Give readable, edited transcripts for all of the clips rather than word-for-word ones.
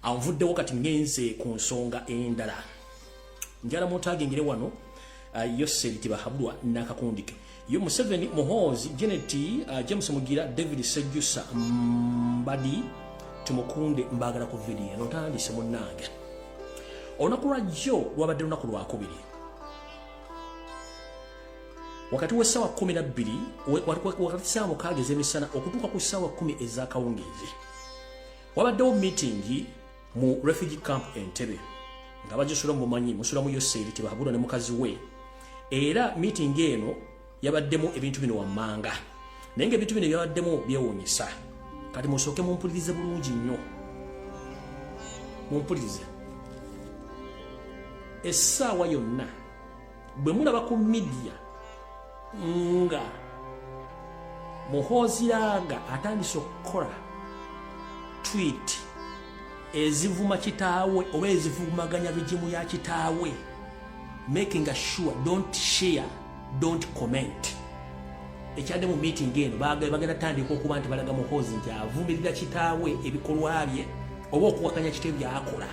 Anvuddewo kati ngenze ku nsonga endala. Njala mutagengere wano Yoseri Tibahabulwa nakakundike. Yo Museveni, Muhoozi, James Mugira, David Sejusa, Mbadi, tumukunde mbagala ku video. Notandise munnange. Olunaku lwa jjo lwabadde lunaku lwakubiri. Wakati w'essaawa 12 wakati ssaawa 6 ez'emisana okutuuka ku ssaawa 10 ez'akawungeezi wabaddewo meeting mu refugee camp Entebbe nga bagisula mu bumanyi musulamu Yoseri Tibahabulwa ne mukazi we, era meeting eno yabaddemu ebintu bino wammanga naye ng'ebintu bino byabaddemu byewuunyisa. Kati musooke mumpulirize bulungi nnyo, mumpulirize. Essaawa yonna bwe mulaba ku media nga Muhoozi atandise okukola tweet ezivuma kitaawe oba ezivumaganya bigimu ya kitaawe, making sure don't share, don't comment. Ekyadde mu meeting eno bagenda tandika okuba nti balaga Muhoozi nti avumirira kitaawe ebikolwa bye oba okuwakanya kitaawe byakola.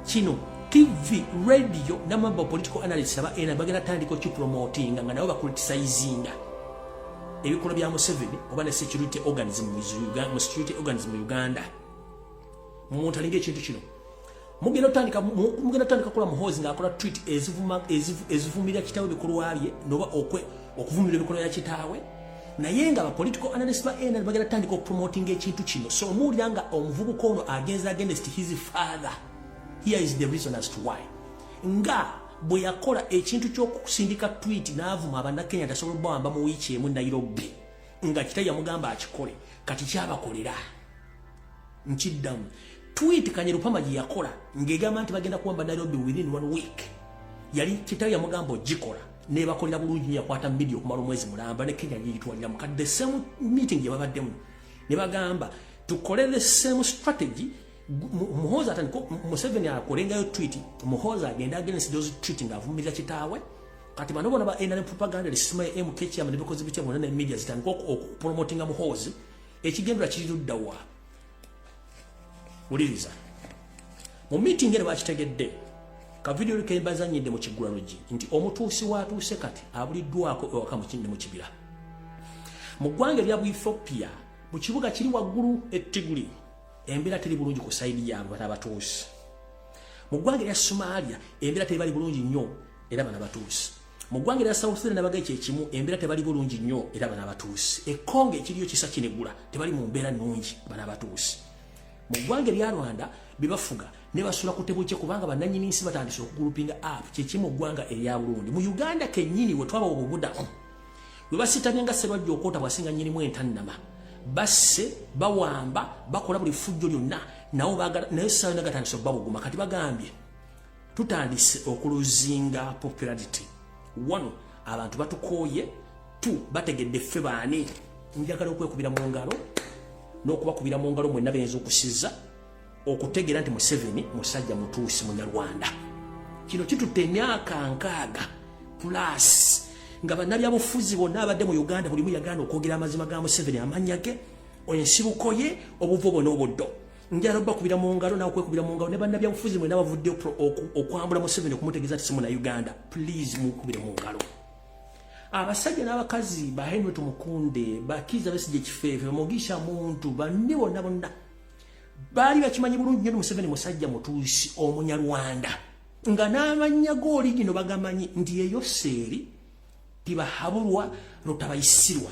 Kino TV, radio, namamba political analysts bagenda tandika okupromoting nga nabo bacriticizing ebikola bya Museveni oba ne security organism mu Uganda. Muntu alinga ekintu kino mugenda tandika kola Muhoozi ng'akola tweet ezivumira kitaawe bikolwa bye noba okuvumira ebikola bya kitaawe, naye nga political analysts bagenda tandika okupromoting ekintu kino. So omuwulira nga omuvubuka ono agenza against his father. Here is the reason as to why. Nga bwe yakola ekintu ky'okusindika tweet n'avuma Abannakenya tasobola bawamba mu wiiki emu Nairobi nga kitaawe yamugamba akikole, kati kyabakolera nkiddamu. Tweet Kanyerupama gye yakola ng'egamba nti bagenda kuwamba Nairobi within 1 week, yali kitaawe yamugamba ogikola nebakolera bulungi nnyo, yakwata video okumala omwezi mulamba ne Kenya yitwaliramu. Kati the same meeting gye babaddemu ne bagamba tukole the same strategy. Muhoozi atandika Museveni akolengayo tweet, Muhoozi agenda against those tweet ng'avumirira kitaawe. Kati bano bona ba NRM propaganda lisima MK chairman ne bikozi biche bona ne media zitandika okupromotinga Muhoozi. Ekigendera kiriruddawa uliriza mu meeting eno bakitegedde ka video leke bazanyidde mu Kigulalogi nti omutuusi watuuse kati abuliddwako ewaka mu kibira mu ggwanga lya Ethiopia mu kibuga kiri waggulu ettiguli. Embeera teri bulungi ku side yabo abatuusi. Mu ggwanga lya Somalia embeera teri bali bulungi nnyo era bana batuusi. Mu ggwanga lya South Sudan nabagaye kyekimu embeera tebali bulungi nnyo era bana batuusi. Ekonge ekiriyo kisa kinegula tebali mu mbeera nnungi bana batuusi. Mu ggwanga lya Rwanda bibafuga ne basula ku tebuche kubanga bannannyini nsi batandise okugulupinga app kyekimu ggwanga erya Burundi. Mu Uganda kennyini we twaba obubudamu we basitamye nga Sserwajja Okoota bwasinga nnyinimu entannama basse bawamba bakola buli fujjo lyonna nawo bagala naye sayo nagatandise babuguma. Kati bagambye tutandise okuluzinga popularity. 1 abantu batukooye, 2 bategedde ffe baani njagala okwekubira mu ngalo n'okubakubira mu ngalo mwenna benza okusiza okutegeera nti Museveni musajja mutuusi Munyarwanda. Kino kitutte emyaka 6 plus nga bannabyabufuzi bonna abadde mu Uganda buli mu yagaana okwogera amazima ga Museveni, amannya ge, ensibuko ye, obuvo bwonna obuddo. Njala bakubira mu ngalo nawe kwekubira mu ngalo ne bannabyabufuzi mwenna bavudde okwambula Museveni okumutegeeza nti si muna Uganda. Please mukubire mu ngalo. Abasajja n'abakazi ba Henry Tumukunde, Bakiza Besigye Kifeefe, Mugisha Muntu, banne bonna baali bakimanyi bulungi nnyo Museveni musajja mutuusi Omunyarwanda nga n'amannya g'oli gino bagamanyi nti ye Yoseri Tibahabulwa Lutabayisirwa.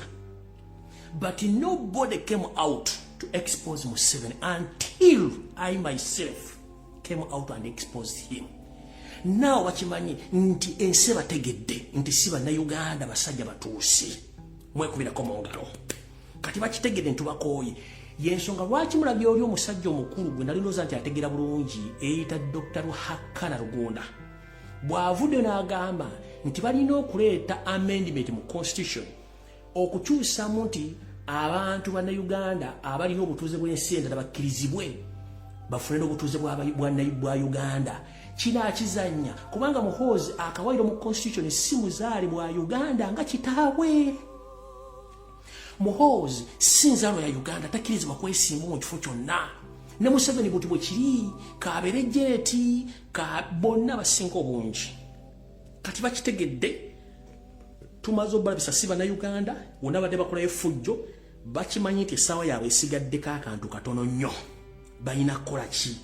But nobody came out to expose Museveni until I myself came out and exposed him. Now wakimanyi nti ensi bategedde nti si Bannayuganda basajja batuusi mwekubirako mu ngalo. Kati bakitegedde ntubakooye yensonga lwaki mulabye oli omusajja omukulu gwe nalinoza nti ategera bulungi eyita Dr. Ruhakana Rugunda bw'avudde n'agamba nti balina okuleeta amendment mu constitution okukyusamu nti abantu Bannayuganda abalina obutuuze bw'ensi endala bakkirizibwe bafune n'obutuuze bwa Uganda. Kino akizannya kubanga Muhoozi akawairo mu constitution si muzaali bwa Uganda nga kitaawe. Muhoozi sinzalo ya Uganda takirizibwa kwesimba mu kifo kyonna ne Museveni buti bwe kiri kaabere jeneti ka bonna basinga obungi kati bakitegedde tumaze obalabisa siba na Uganda wonna badde bakola effujjo bakimanyi nti essaawa yaabwe esigaddeko akantu katono nnyo balina kukola ki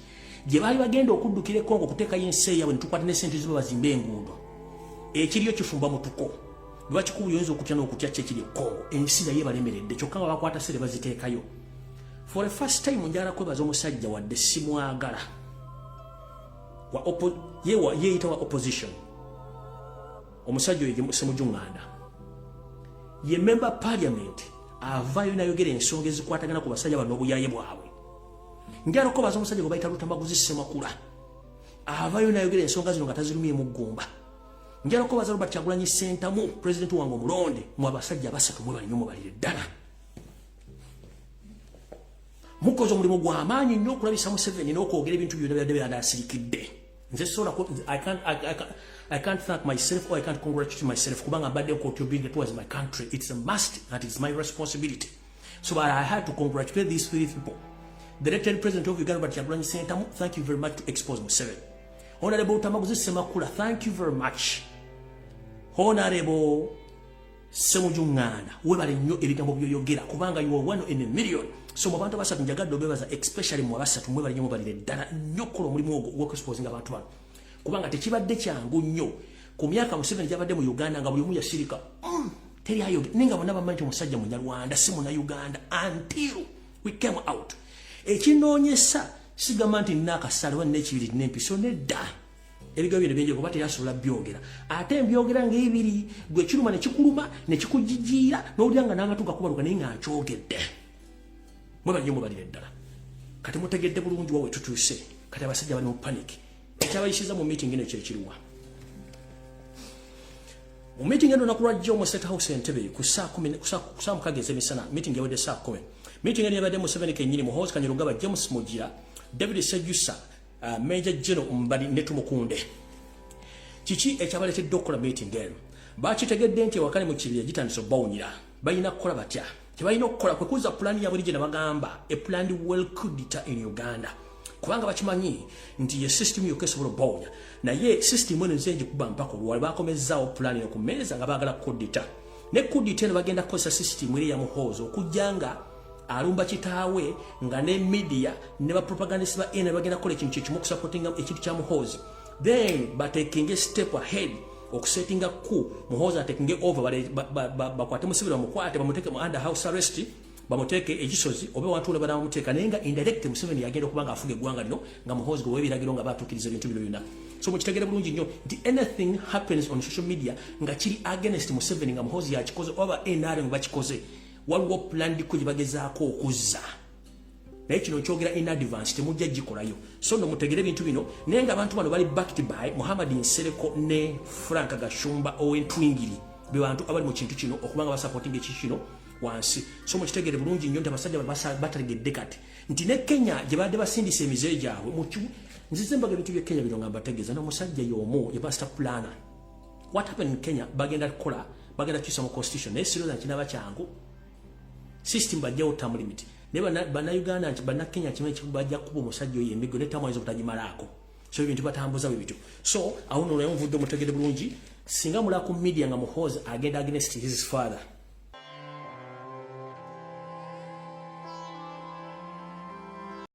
gye baali bagenda okuddukira Kongo okuteekayo ensi yaabwe ne tukwata ne ssente zibe bazimbe enguudo ekiriyo kifumba mutuko lwaki kubuyinza okutya n'okutya kyekiri Kongo ensi naye balemeredde kyokka nga bakwata sere baziteekayo for the first time njagala kwebaza omusajja wadde simwagala yeeyita wa opposition omusajja oyo Semujunganda ye member parliament avaayo nayogera ensonga ezikwatagana ku basajja bano obuyaye bwabwe njagala kwebaza omusajja gwe bayita Lutamaguzi Ssemakula avaayo nayogera ensonga zino nga tazirumye mu ggumba njagala kwebaza Robert Kyagulanyi Ssentamu president wange omulonde mu abasajja basatu mwe bali nnyo mubalire ddala mukoze omulimu gw'amaanyi nnyo okulabisa Museveni n'okwogera ebintu byonna byadde byandasirikidde nze sola I can't thank myself or I can't congratulate myself kubanga mbadde contributing towards my country. It's a must and it's my responsibility. So I had to congratulate these three people. The Director President of Uganda, Kyagulanyi Ssentamu, thank you very much to expose Museveni. Honorable Lutamaguzi Ssemakula, thank you very much. Honorable Semujunganda, webale nnyo ebigambo byoyogera kubanga you are one in a million. So mu bantu abasatu njagadde obebaza especially mu abasatu mwebale nnyo mubalire ddala nnyo okukola omulimu ogwo gw'okuexposinga abantu bano. Kubanga tekibadde kyangu nnyo ku myaka Museveni gyabadde mu Uganda nga buli omu yasirika teri ayogera nenga bonna bamanyi omusajja munyarwanda si Munnayuganda until we came out. Ekinoonyesa sigamba nti nina akasale wanna ekibiri n'empiso nedda ebigambo bino bingi kuba teyasobola byogera ate mbyogera ng'ebiri gwe kiruma ne kikuluma ne kikujijiira n'owulira nga n'amatu gakubaluka naye nga nkyogedde mwebali nnyo mubalire ddala kati mutegedde bulungi wawe tutuuse kati abasajja bali mu panic ekyabayisiza mu meeting eno kyekiriwa mu meeting eno nakulwajja mu State House Entebbe ku saa 6 ez'emisana meeting yawedde saa 10 meeting eno yabadde Museveni kennyini Muhoozi Kanyarugaba James Mugira David Sejjusa Major General Mbadi ne Tumukunde kiki ekyabaleetedde okukola meeting eno bakitegedde nti wakali mu kibira gitandise obbawunyira balina kukola batya tebalina okukola kwe kuza pulaani ya bulijjo ne bagamba a planned well coup d'etat in Uganda kubanga bakimanyi nti ye system yokka esobola obbawunya naye system eno nze ngikuba mpaka olwali bakomezzaawo pulaani eno ku mmeeza nga baagala coup d'etat ne coup d'etat eno bagenda kukozesa system eri ya Muhoozi okujja nga alumba kitaawe nga ne media ne bapropagandist ba ena bagenda kukola ekintu kyekimu okusupportinga ekintu kya Muhoozi then batekinge step ahead okusetinga ku Muhoozi atekinge over bakwate Museveni bamukwate bamuteke mu under house arrest bamuteke ekisozi obe wantu ole banamuteeka naye nga indirect Museveni yagenda okubanga afuga eggwanga lino nga Muhoozi gwe webiragiro nga batuukiriza ebintu bino byonna so mukitegere bulungi nnyo nti anything happens on social media nga kiri against Museveni nga Muhoozi yakikoze oba NRM bakikoze waliwo plan diko gibagezaako okuzza naye kino kyogera in advance temujja gikolayo so no mutegere bintu bino naye nga abantu bano bali backed by Muhammad Nsereko ne Frank Gashumba Owen Twingiri be bantu abali mu kintu kino okubanga basupporting ekintu kino wansi so mukitegere bulungi nnyo nti abasajja batalegedde kati nti ne Kenya gye badde basindisa emize gyabwe nzize mbaga ebintu bya Kenya bino nga mbategeeza n'omusajja y'omu ye master planner what happened in Kenya bagenda kukola bagenda kukyusa mu constitution naye sirooza nkinaba kyangu system bajjawo term limit ne bannayuganda nti bannakenya kimanyi bajja kuba omusajja oyo emigo ne tamwaiza obutagimalaako so ebintu batambuza bwe bityo so awo nno naye muvudde omutegede bulungi singa mulaba ku media nga Muhoozi agenda against his father